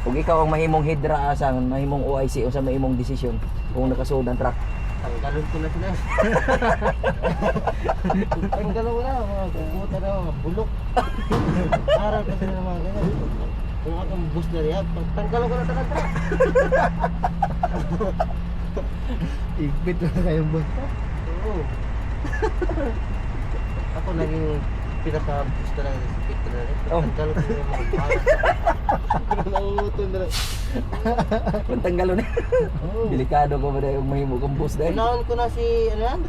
Kung ikaw ang mahimong hidra asang mahimong OIC o sa mahimong desisyon kung nakasuod ang truck. Tanggalon ko na sila. Tanggalon ko na, mga puputa na mga bulok. Aral ko sila ng mga ganyan. Kung akong bus na riyan, tanggalon ko na talaga. Igpit na kayong bus. Oo. Ako naging pinaka-bus talaga sa sikit na rin. Oh. Tanggalon ko na yung mga bahay. Nangungutol na rin. Pantanggalon eh. Oo. Delikado ko ba na yung mahimo kong boss dahil. Unahon ko na si, ano yan?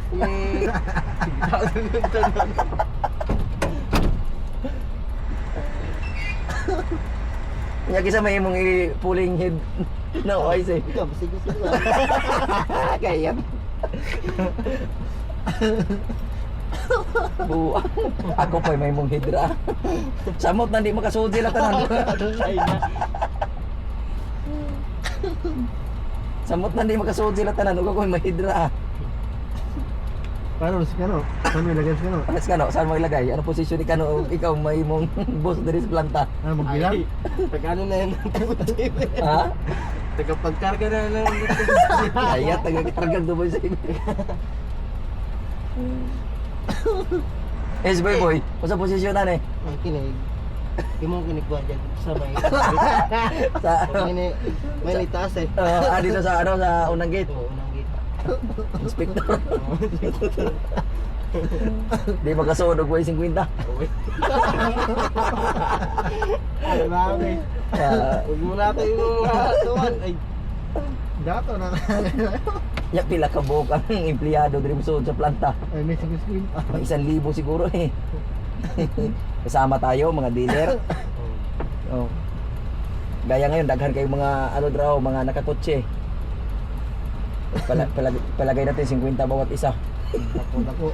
Kaya kisa mahimong i-pulling head na OIC. Ikaw, basig-basig ba? Kaya yan. Buwang. Ako pa may mong hidra. Samot na di makasuod sila tanan. Ay na. Samot na di makasuod sila tanan. Huwag ako may hidra. Paano si Kano? Saan may lagay si Kano? Alas Kano, saan mo ilagay? Ano posisyon ni Kano? Ikaw may mong boss dari sa planta. Ano magbilang? Pag-ano na yan ng Ha? Tagapagkarga na lang. Kaya taga-kargang dumoy sa iba. Yes, boy. Kung sa posisyon na eh. Ay, kinig. Hindi mo kinigwa dyan sa may... Sa May itaas eh. dito sa ano sa unang gate. Oo, unang gate. Inspector. Di makasuod og 50. Ay, marami. Huwag mo natin yung mga tuwan. Ay, Dato na. Ya pila ka buok ang empleyado diri sa planta. Ay, may screen. Mga 1,000 siguro eh. Kasama tayo mga dealer. Oh. Gaya ngayon daghan kayong mga ano draw, mga nakakotse. Palagay natin 50 bawat isa. Ako.